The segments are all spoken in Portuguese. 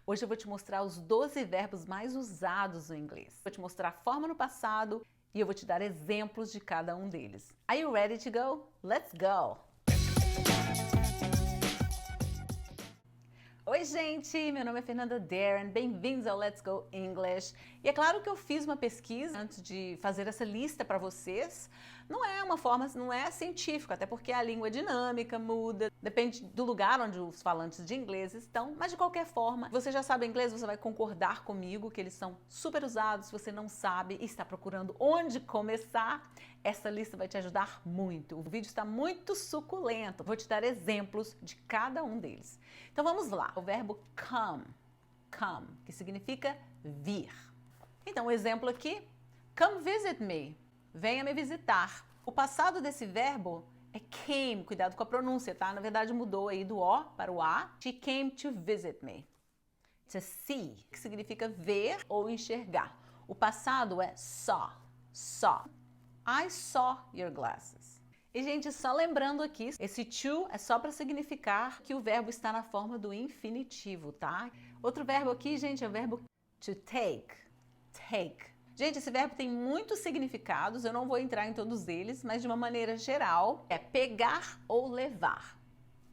Hoje eu vou te mostrar os 12 verbos mais usados no inglês. Vou te mostrar a forma no passado e eu vou te dar exemplos de cada um deles. Are you ready to go? Let's go! Oi gente, meu nome é Fernanda Darren, bem-vindos ao Let's Go English. E é claro que eu fiz uma pesquisa antes de fazer essa lista para vocês. Não é uma forma, não é científica, até porque a língua é dinâmica, muda, depende do lugar onde os falantes de inglês estão, mas de qualquer forma, você já sabe inglês, você vai concordar comigo que eles são super usados. Se você não sabe e está procurando onde começar, essa lista vai te ajudar muito. O vídeo está muito suculento, vou te dar exemplos de cada um deles. Então vamos lá. O verbo come, que significa vir. Então, o exemplo aqui, come visit me, venha me visitar. O passado desse verbo é came, cuidado com a pronúncia, tá? Na verdade mudou aí do O para o A. She came to visit me. To see, que significa ver ou enxergar. O passado é saw. I saw your glasses. E, gente, só lembrando aqui, esse to é só para significar que o verbo está na forma do infinitivo, tá? Outro verbo aqui, gente, é o verbo to take. Gente, esse verbo tem muitos significados, eu não vou entrar em todos eles, mas de uma maneira geral, é pegar ou levar.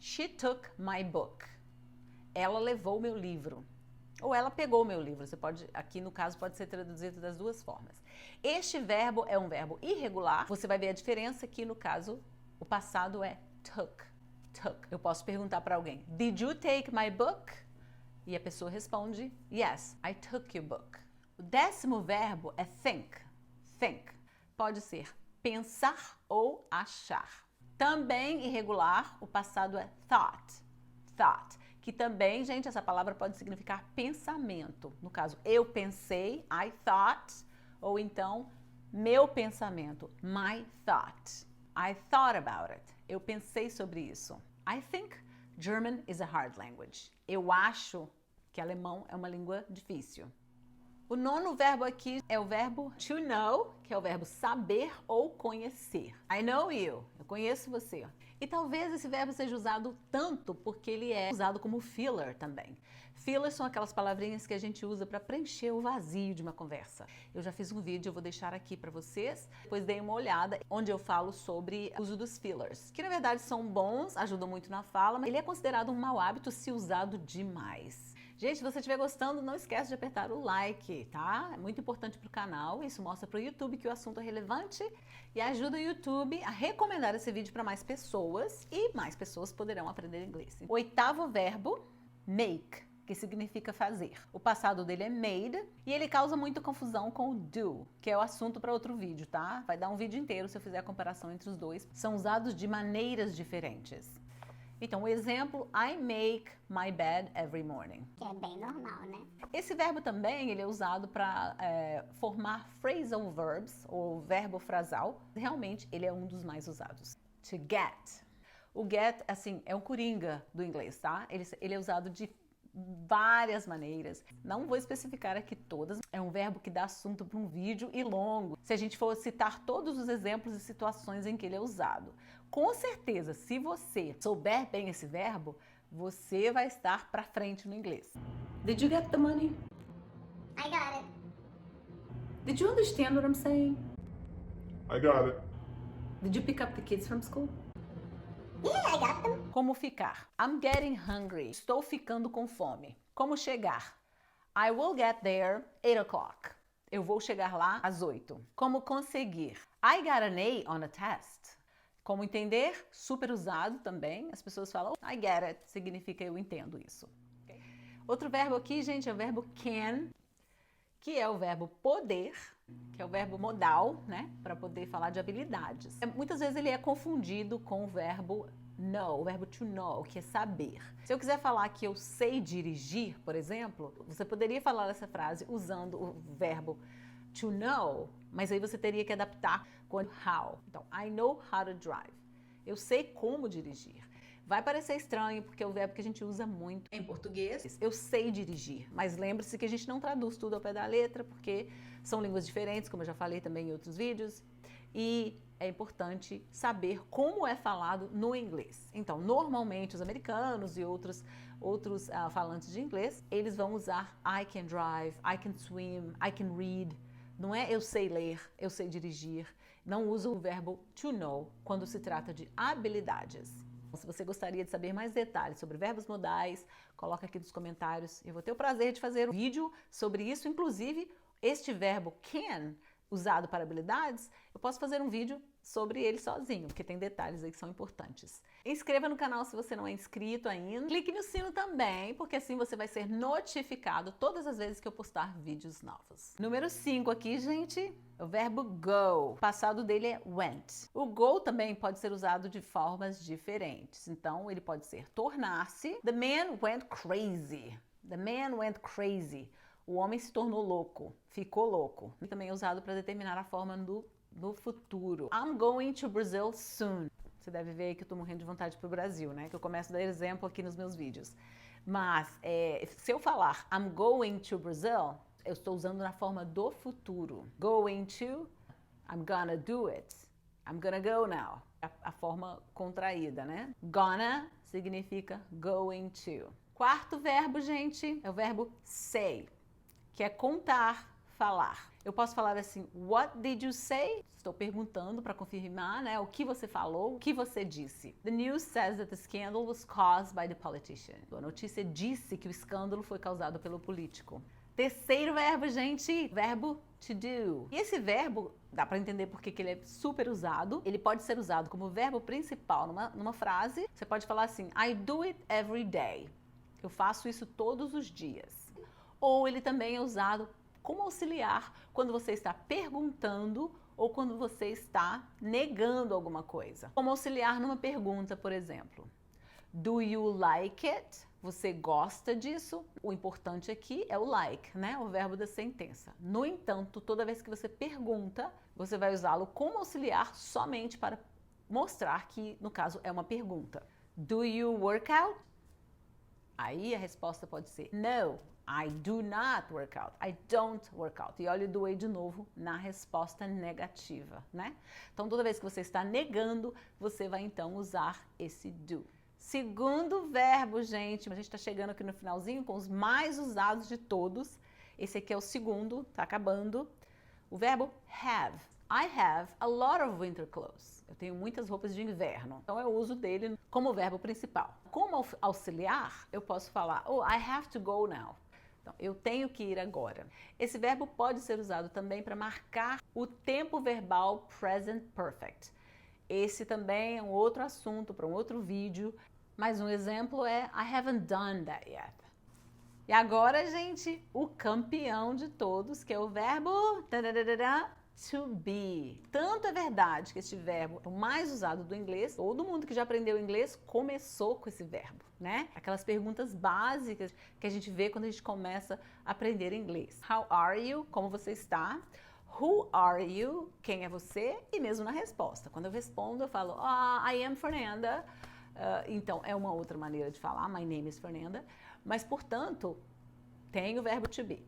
She took my book. Ela levou meu livro. Ou ela pegou o meu livro. Você pode, aqui no caso, pode ser traduzido das duas formas. Este verbo é um verbo irregular. Você vai ver a diferença aqui no caso, o passado é took. Eu posso perguntar para alguém, did you take my book? E a pessoa responde, yes, I took your book. O 10º verbo é think. Pode ser pensar ou achar. Também irregular, o passado é thought. Que também, gente, essa palavra pode significar pensamento. No caso, eu pensei, I thought, ou então, meu pensamento, my thought. I thought about it. Eu pensei sobre isso. I think German is a hard language. Eu acho que alemão é uma língua difícil. O 9º verbo aqui é o verbo to know, que é o verbo saber ou conhecer. I know you, eu conheço você. E talvez esse verbo seja usado tanto porque ele é usado como filler também. Fillers são aquelas palavrinhas que a gente usa para preencher o vazio de uma conversa. Eu já fiz um vídeo, eu vou deixar aqui para vocês. Depois dei uma olhada onde eu falo sobre o uso dos fillers, que na verdade são bons, ajudam muito na fala, mas ele é considerado um mau hábito se usado demais. Gente, se você estiver gostando, não esquece de apertar o like, tá? É muito importante para o canal, isso mostra para o YouTube que o assunto é relevante e ajuda o YouTube a recomendar esse vídeo para mais pessoas e mais pessoas poderão aprender inglês. O 8º verbo, make, que significa fazer. O passado dele é made e ele causa muita confusão com o do, que é o assunto para outro vídeo, tá? Vai dar um vídeo inteiro se eu fizer a comparação entre os dois. São usados de maneiras diferentes. Então, o exemplo, I make my bed every morning. Que é bem normal, né? Esse verbo também ele é usado para formar phrasal verbs, ou verbo frasal. Realmente, ele é um dos mais usados. To get. O get, assim, é um coringa do inglês, tá? Ele é usado de várias maneiras. Não vou especificar aqui todas. É um verbo que dá assunto para um vídeo e longo. Se a gente for citar todos os exemplos e situações em que ele é usado. Com certeza, se você souber bem esse verbo, você vai estar para frente no inglês. Did you get the money? I got it. Did you understand what I'm saying? I got it. Did you pick up the kids from school? Yeah, I got them. Como ficar? I'm getting hungry. Estou ficando com fome. Como chegar? I will get there 8 o'clock. Eu vou chegar lá às 8. Como conseguir? I got an A on a test. Como entender? Super usado também. As pessoas falam, I get it. Significa eu entendo isso. Okay. Outro verbo aqui, gente, é o verbo can, que é o verbo poder, que é o verbo modal, né? Para poder falar de habilidades. Muitas vezes ele é confundido com o verbo know, o verbo to know, que é saber. Se eu quiser falar que eu sei dirigir, por exemplo, você poderia falar essa frase usando o verbo to know, mas aí você teria que adaptar com how. Então, I know how to drive. Eu sei como dirigir. Vai parecer estranho, porque é o verbo que a gente usa muito em português. Eu sei dirigir, mas lembre-se que a gente não traduz tudo ao pé da letra, porque são línguas diferentes, como eu já falei também em outros vídeos. E é importante saber como é falado no inglês. Então, normalmente, os americanos e outros outros falantes de inglês, eles vão usar I can drive, I can swim, I can read. Não é eu sei ler, eu sei dirigir. Não usa o verbo to know quando se trata de habilidades. Se você gostaria de saber mais detalhes sobre verbos modais, coloca aqui nos comentários. Eu vou ter o prazer de fazer um vídeo sobre isso. Inclusive, este verbo can, usado para habilidades, eu posso fazer um vídeo sobre ele sozinho, porque tem detalhes aí que são importantes. Inscreva no canal se você não é inscrito ainda. Clique no sino também, porque assim você vai ser notificado todas as vezes que eu postar vídeos novos. Número 5 aqui, gente, é o verbo go. O passado dele é went. O go também pode ser usado de formas diferentes. Então, ele pode ser tornar-se. The man went crazy. The man went crazy. O homem se tornou louco, ficou louco. E também é usado para determinar a forma no futuro. I'm going to Brazil soon. Você deve ver aí que eu tô morrendo de vontade pro Brasil, né? Que eu começo a dar exemplo aqui nos meus vídeos. Mas, se eu falar I'm going to Brazil, eu estou usando na forma do futuro. Going to, I'm gonna do it. I'm gonna go now. A forma contraída, né? Gonna significa going to. Quarto verbo, gente, é o verbo say, que é contar, falar. Eu posso falar assim, what did you say? Estou perguntando para confirmar, né, o que você falou, o que você disse. The news says that the scandal was caused by the politician. A notícia disse que o escândalo foi causado pelo político. Terceiro verbo, gente, verbo to do. E esse verbo, dá para entender porque que ele é super usado. Ele pode ser usado como verbo principal numa frase. Você pode falar assim, I do it every day. Eu faço isso todos os dias. Ou ele também é usado como auxiliar quando você está perguntando ou quando você está negando alguma coisa. Como auxiliar numa pergunta, por exemplo. Do you like it? Você gosta disso? O importante aqui é o like, né? O verbo da sentença. No entanto, toda vez que você pergunta, você vai usá-lo como auxiliar somente para mostrar que, no caso, é uma pergunta. Do you work out? Aí a resposta pode ser no, I do not work out. I don't work out. E olha o do de novo na resposta negativa, né? Então, toda vez que você está negando, você vai então usar esse do. Segundo verbo, gente, a gente está chegando aqui no finalzinho com os mais usados de todos. Esse aqui é o segundo, tá acabando. O verbo have. I have a lot of winter clothes. Eu tenho muitas roupas de inverno. Então eu uso dele como verbo principal. Como auxiliar, eu posso falar, oh, I have to go now. Então, eu tenho que ir agora. Esse verbo pode ser usado também para marcar o tempo verbal present perfect. Esse também é um outro assunto para um outro vídeo. Mas um exemplo é I haven't done that yet. E agora, gente, o campeão de todos, que é o verbo to be. Tanto é verdade que este verbo é o mais usado do inglês. Todo mundo que já aprendeu inglês começou com esse verbo, né? Aquelas perguntas básicas que a gente vê quando a gente começa a aprender inglês. How are you? Como você está? Who are you? Quem é você? E mesmo na resposta. Quando eu respondo, eu falo, I am Fernanda. Então, é uma outra maneira de falar, my name is Fernanda. Mas, portanto, tem o verbo to be.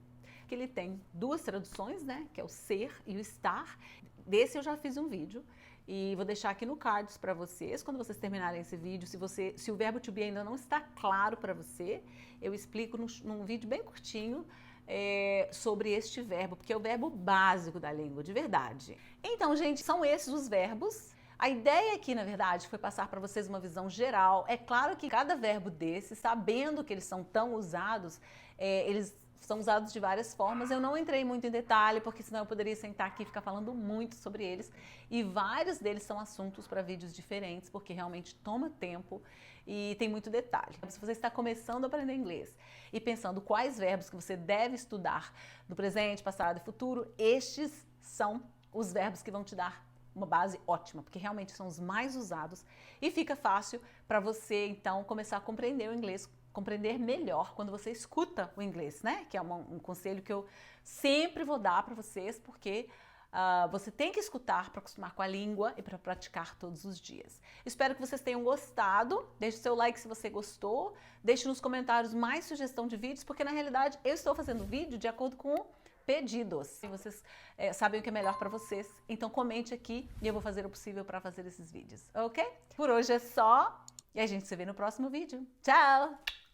Que ele tem duas traduções, né? Que é o ser e o estar. Desse eu já fiz um vídeo e vou deixar aqui no cards para vocês. Quando vocês terminarem esse vídeo, se o verbo to be ainda não está claro para você, eu explico num vídeo bem curtinho sobre este verbo, porque é o verbo básico da língua, de verdade. Então, gente, são esses os verbos. A ideia aqui, na verdade, foi passar para vocês uma visão geral. É claro que cada verbo desse, sabendo que eles são tão usados, eles são usados de várias formas. Eu não entrei muito em detalhe, porque senão eu poderia sentar aqui e ficar falando muito sobre eles. E vários deles são assuntos para vídeos diferentes, porque realmente toma tempo e tem muito detalhe. Se você está começando a aprender inglês e pensando quais verbos que você deve estudar no presente, passado e futuro, estes são os verbos que vão te dar uma base ótima, porque realmente são os mais usados e fica fácil para você, então, começar a compreender o inglês, compreender melhor quando você escuta o inglês, né? Que é um conselho que eu sempre vou dar para vocês, porque você tem que escutar para acostumar com a língua e para praticar todos os dias. Espero que vocês tenham gostado. Deixe seu like se você gostou. Deixe nos comentários mais sugestão de vídeos, porque na realidade eu estou fazendo vídeo de acordo com pedidos. E vocês sabem o que é melhor para vocês, então comente aqui e eu vou fazer o possível para fazer esses vídeos, ok? Por hoje é só e a gente se vê no próximo vídeo. Tchau!